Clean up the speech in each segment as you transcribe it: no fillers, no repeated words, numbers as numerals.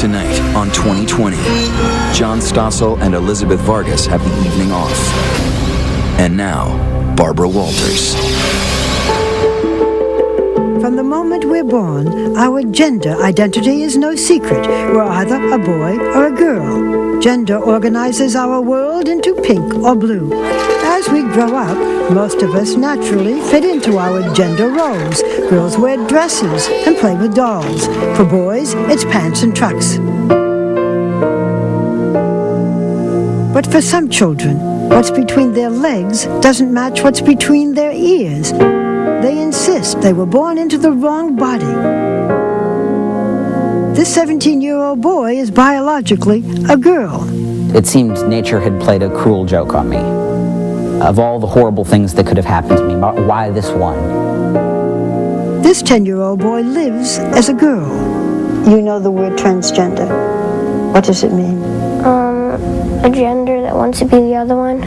Tonight on 2020, John Stossel and Elizabeth Vargas have the evening off. And now, Barbara Walters. From the moment we're born, our gender identity is no secret. We're either a boy or a girl. Gender organizes our world into pink or blue. As we grow up, most of us naturally fit into our gender roles. Girls wear dresses and play with dolls. For boys, it's pants and trucks. But for some children, what's between their legs doesn't match what's between their ears. They insist they were born into the wrong body. This 17-year-old boy is biologically a girl. It seemed nature had played a cruel joke on me. Of all the horrible things that could have happened to me, why this one? This 10-year-old boy lives as a girl. You know the word transgender. What does it mean? A gender that wants to be the other one.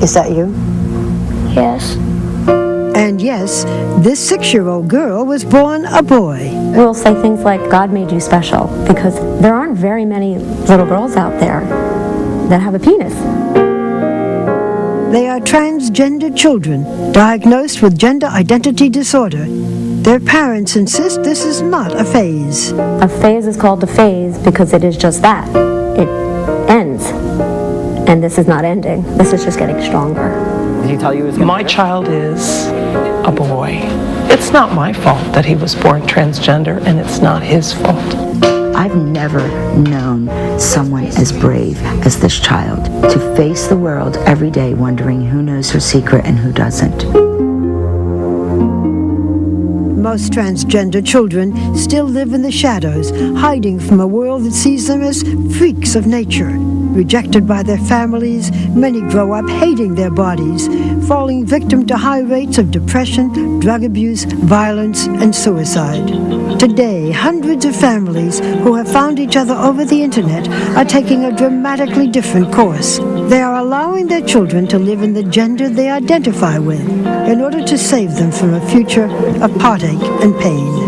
Is that you? Yes. And yes, this 6-year-old girl was born a boy. We'll say things like, God made you special, because there aren't very many little girls out there that have a penis. They are transgender children diagnosed with gender identity disorder. Their parents insist this is not a phase. A phase is called a phase because it is just that. It ends. And this is not ending. This is just getting stronger. Did he tell you it was going to My child is a boy. It's not my fault that he was born transgender, and it's not his fault. I've never known someone as brave as this child to face the world every day wondering who knows her secret and who doesn't. Most transgender children still live in the shadows, hiding from a world that sees them as freaks of nature. Rejected by their families, many grow up hating their bodies, falling victim to high rates of depression, drug abuse, violence, and suicide. Today, hundreds of families who have found each other over the internet are taking a dramatically different course. They are allowing their children to live in the gender they identify with in order to save them from a future of heartache and pain.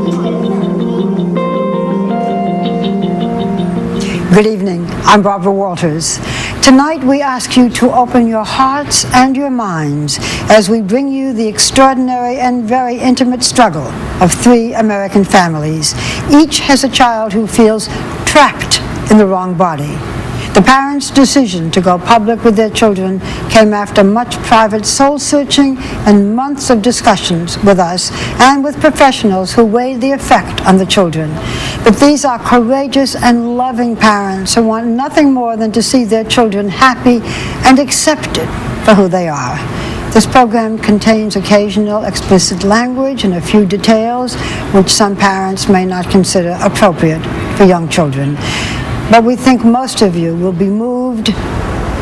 Good evening. I'm Barbara Walters. Tonight we ask you to open your hearts and your minds as we bring you the extraordinary and very intimate struggle of 3 American families. Each has a child who feels trapped in the wrong body. The parents' decision to go public with their children came after much private soul-searching and months of discussions with us and with professionals who weighed the effect on the children. But these are courageous and loving parents who want nothing more than to see their children happy and accepted for who they are. This program contains occasional explicit language and a few details which some parents may not consider appropriate for young children. But we think most of you will be moved,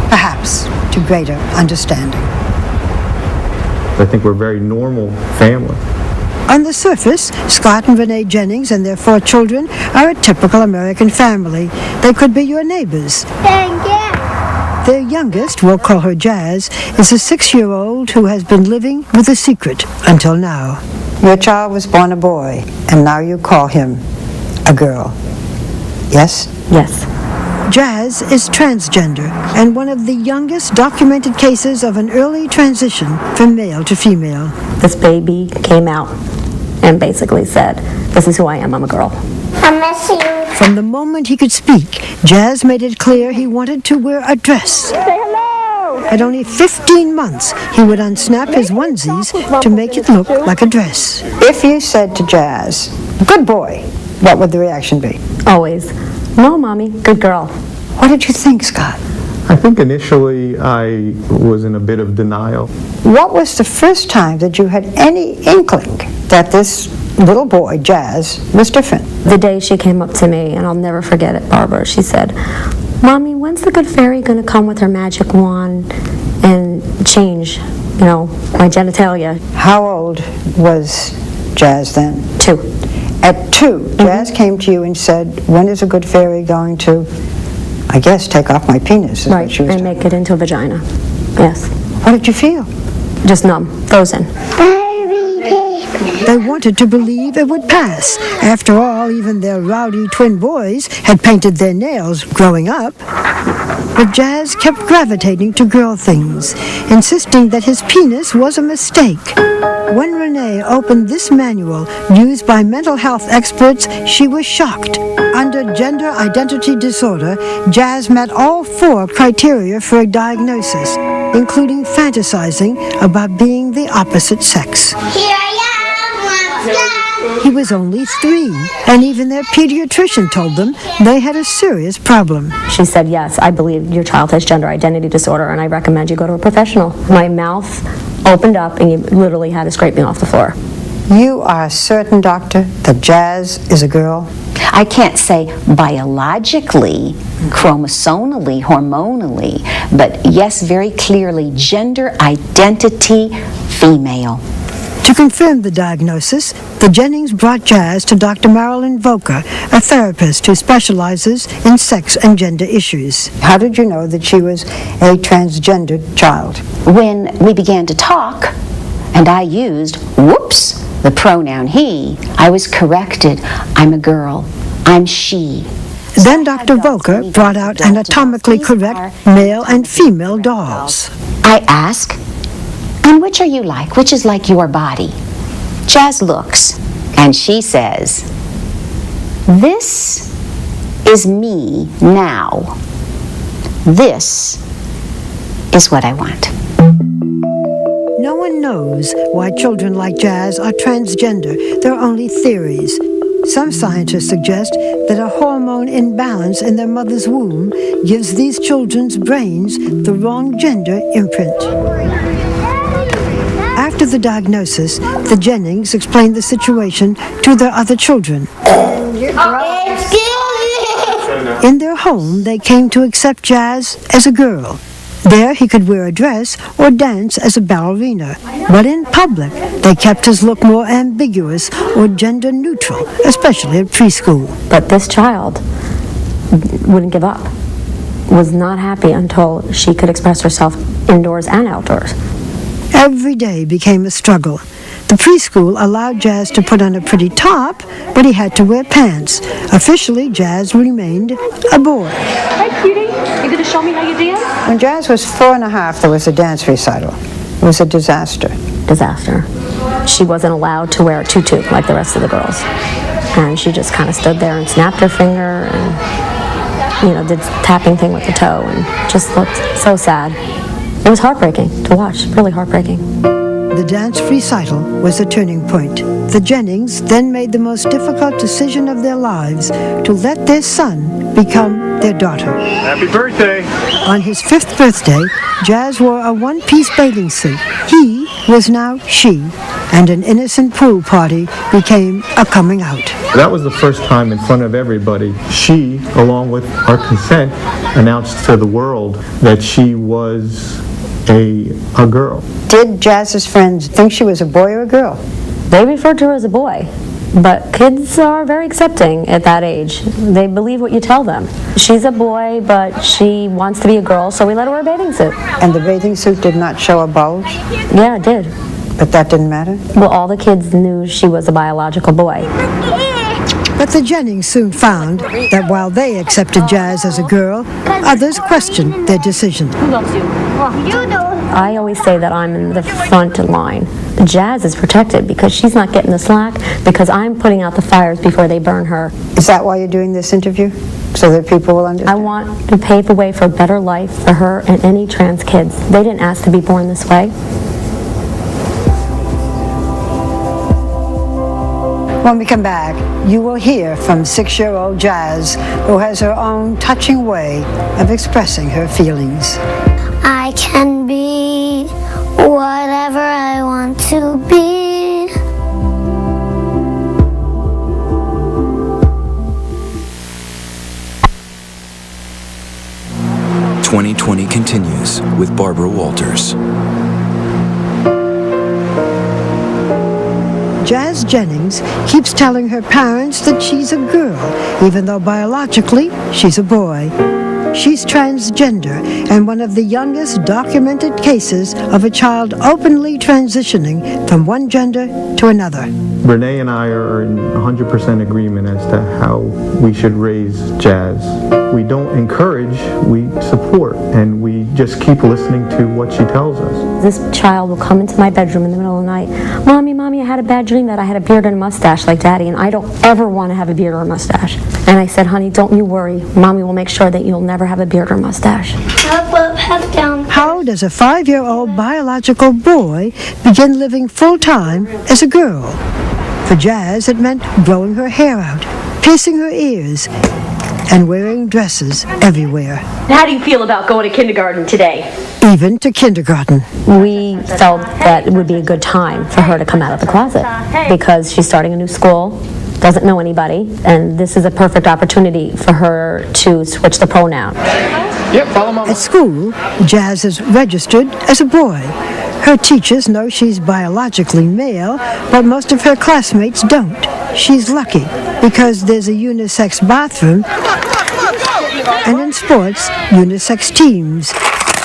perhaps, to greater understanding. I think we're a very normal family. On the surface, Scott and Renee Jennings and their 4 children are a typical American family. They could be your neighbors. Their youngest, we'll call her Jazz, is a 6-year-old who has been living with a secret until now. Your child was born a boy, and now you call him a girl. Yes? Yes. Jazz is transgender and one of the youngest documented cases of an early transition from male to female. This baby came out and basically said, this is who I am, I'm a girl. I miss you. From the moment he could speak, Jazz made it clear he wanted to wear a dress. Say hello. At only 15 months, he would unsnap his onesies to make it look like a dress. If you said to Jazz, good boy, what would the reaction be? Always. No, Mommy, good girl. What did you think, Scott? I think initially I was in a bit of denial. What was the first time that you had any inkling that this little boy, Jazz, was different? The day she came up to me, and I'll never forget it, Barbara, she said, Mommy, when's the good fairy going to come with her magic wand and change, my genitalia? How old was Jazz then? 2. At 2, Jazz came to you and said, when is a good fairy going to, I guess, take off my penis? Right, and make it into a vagina. Yes. What did you feel? Just numb, frozen. Baby, They wanted to believe it would pass. After all, even their rowdy twin boys had painted their nails growing up. But Jazz kept gravitating to girl things, insisting that his penis was a mistake. When Renee opened this manual, used by mental health experts, she was shocked. Under gender identity disorder, Jazz met all 4 criteria for a diagnosis, including fantasizing about being the opposite sex. Here I am, He was only 3, and even their pediatrician told them they had a serious problem. She said, yes, I believe your child has gender identity disorder, and I recommend you go to a professional. My mouth opened up, and you literally had to scrape me off the floor. You are certain, doctor, that Jazz is a girl? I can't say biologically, chromosomally, hormonally, but yes, very clearly, gender identity, female. To confirm the diagnosis, the Jennings brought Jazz to Dr. Marilyn Volker, a therapist who specializes in sex and gender issues. How did you know that she was a transgender child? When we began to talk, and I used, whoops, the pronoun he, I was corrected. I'm a girl. I'm she. Then Dr. Volker brought out anatomically correct male and female dolls. I ask, and which are you like? Which is like your body? Jazz looks, and she says, this is me now. This is what I want. No one knows why children like Jazz are transgender. There are only theories. Some scientists suggest that a hormone imbalance in their mother's womb gives these children's brains the wrong gender imprint. After the diagnosis, the Jennings explained the situation to their other children. In their home, they came to accept Jazz as a girl. There, he could wear a dress or dance as a ballerina. But in public, they kept his look more ambiguous or gender neutral, especially at preschool. But this child wouldn't give up, was not happy until she could express herself indoors and outdoors. Every day became a struggle. The preschool allowed Jazz to put on a pretty top, but he had to wear pants. Officially, Jazz remained a boy. Hi, cutie. You going to show me how you dance? When Jazz was 4 and a half, there was a dance recital. It was a disaster. Disaster. She wasn't allowed to wear a tutu like the rest of the girls. And she just kind of stood there and snapped her finger and, did tapping thing with the toe and just looked so sad. It was heartbreaking to watch, really heartbreaking. The dance recital was a turning point. The Jennings then made the most difficult decision of their lives to let their son become their daughter. Happy birthday! On his 5th birthday, Jazz wore a one-piece bathing suit. He was now she, and an innocent pool party became a coming out. That was the first time in front of everybody. She, along with our consent, announced to the world that she was a girl. Did Jazz's friends think she was a boy or a girl? They referred to her as a boy, but kids are very accepting at that age. They believe what you tell them. She's a boy, but she wants to be a girl, so we let her wear a bathing suit. And the bathing suit did not show a bulge? Yeah, it did. But that didn't matter? Well, all the kids knew she was a biological boy. But the Jennings soon found that while they accepted Jazz as a girl, others questioned their decision. Who loves you? You do. I always say that I'm in the front line. Jazz is protected because she's not getting the slack because I'm putting out the fires before they burn her. Is that why you're doing this interview? So that people will understand? I want to pave the way for a better life for her and any trans kids. They didn't ask to be born this way. When we come back, you will hear from 6-year-old Jazz, who has her own touching way of expressing her feelings. I can be whatever I want to be. "2020 continues with Barbara Walters. Jazz Jennings keeps telling her parents that she's a girl, even though biologically she's a boy. she's transgender and one of the youngest documented cases of a child openly transitioning from one gender to another. Renee and I are in 100% agreement as to how we should raise Jazz. We don't encourage, we support, and we just keep listening to what she tells us. This child will come into my bedroom in the middle of the night. Mommy, I had a bad dream that I had a beard and a mustache like Daddy, and I don't ever want to have a beard or a mustache. And I said, honey, don't you worry. Mommy will make sure that you'll never have a beard or a mustache. How does a 5-year-old biological boy begin living full-time as a girl? For Jazz, it meant growing her hair out, piercing her ears, and wearing dresses everywhere. How do you feel about going to kindergarten today? Even to kindergarten. We felt that it would be a good time for her to come out of the closet because she's starting a new school, doesn't know anybody, and this is a perfect opportunity for her to switch the pronoun. At school, Jazz is registered as a boy. Her teachers know she's biologically male, but most of her classmates don't. She's lucky because there's a unisex bathroom and in sports, unisex teams.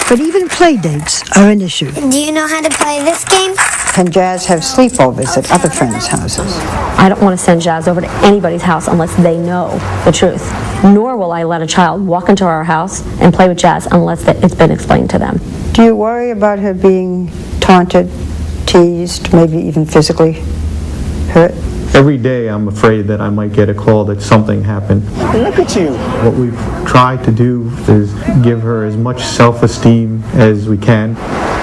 But even play dates are an issue. Do you know how to play this game? Can Jazz have sleepovers at other friends' houses? I don't want to send Jazz over to anybody's house unless they know the truth. Nor will I let a child walk into our house and play with Jazz unless it's been explained to them. Do you worry about her being taunted, teased, maybe even physically hurt? Every day I'm afraid that I might get a call that something happened. Look at you. What we've tried to do is give her as much self-esteem as we can.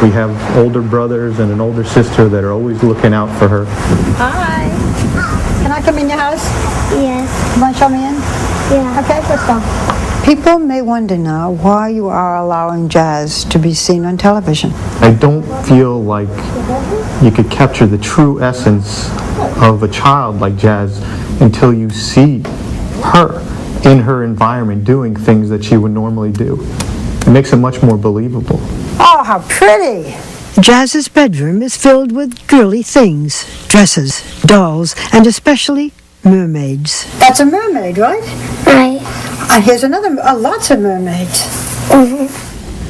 We have older brothers and an older sister that are always looking out for her. Hi. Can I come in your house? Yes. You want to show me in? Yeah. Okay, let's go. People may wonder now why you are allowing Jazz to be seen on television. I don't feel like you could capture the true essence of a child like Jazz until you see her in her environment doing things that she would normally do. It makes it much more believable. Oh, how pretty! Jazz's bedroom is filled with girly things, dresses, dolls, and especially mermaids. That's a mermaid, right? Right. And here's another, lots of mermaids. Mm-hmm.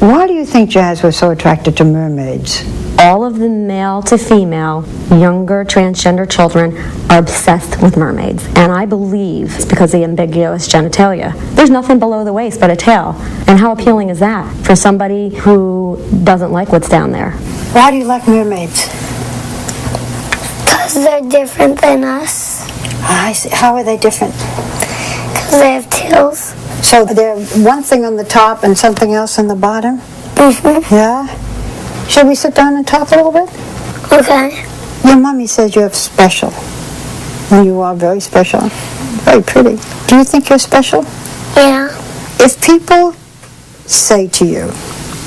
Why do you think Jazz was so attracted to mermaids? All of the male to female, younger transgender children are obsessed with mermaids. And I believe it's because of the ambiguous genitalia. There's nothing below the waist but a tail. And how appealing is that for somebody who doesn't like what's down there? Why do you like mermaids? Because they're different than us. I see. How are they different? Because they have tails. So they're one thing on the top and something else on the bottom? Mm-hmm. Yeah? Shall we sit down and talk a little bit? Okay. Your mommy says you're special. And you are very special. Very pretty. Do you think you're special? Yeah. If people say to you,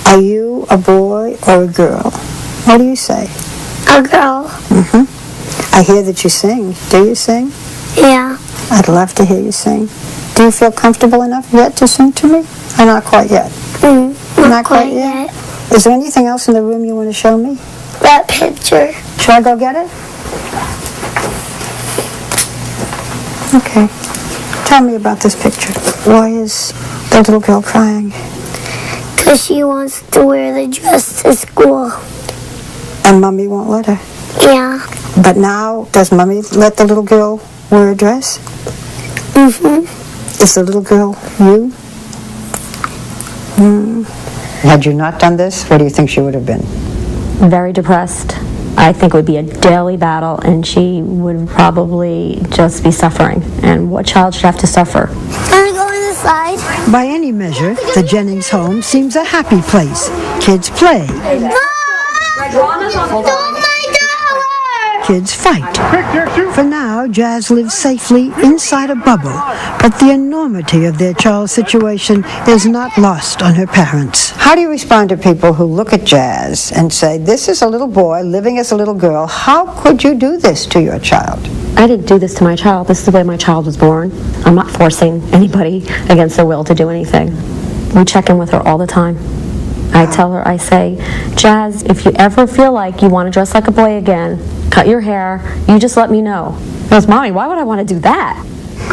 are you a boy or a girl? What do you say? A girl. Mm-hmm. I hear that you sing. Do you sing? Yeah. I'd love to hear you sing. Do you feel comfortable enough yet to sing to me? Or not quite yet? Not quite yet. Is there anything else in the room you want to show me? That picture. Should I go get it? Okay. Tell me about this picture. Why is the little girl crying? Because she wants to wear the dress to school. And Mommy won't let her. Yeah. But now, does Mommy let the little girl wear a dress? Mm-hmm. Is the little girl you? Had you not done this, what do you think she would have been? Very depressed. I think it would be a daily battle, and she would probably just be suffering. And what child should have to suffer? Can I go on the slide? By any measure, the Jennings home seems a happy place. Kids play. Kids fight. For now, Jazz lives safely inside a bubble, but the enormity of their child's situation is not lost on her parents. How do you respond to people who look at Jazz and say, this is a little boy living as a little girl. How could you do this to your child? I didn't do this to my child. This is the way my child was born. I'm not forcing anybody against their will to do anything. We check in with her all the time. I tell her, I say, Jazz, if you ever feel like you want to dress like a boy again, cut your hair, you just let me know. She goes, Mommy, why would I want to do that?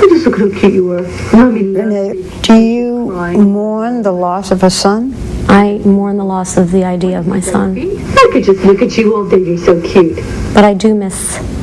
just look how cute you were. Mommy Renee, do you mourn the loss of a son? I mourn the loss of the idea of my son. I could just look at you all day. You're so cute. But I do miss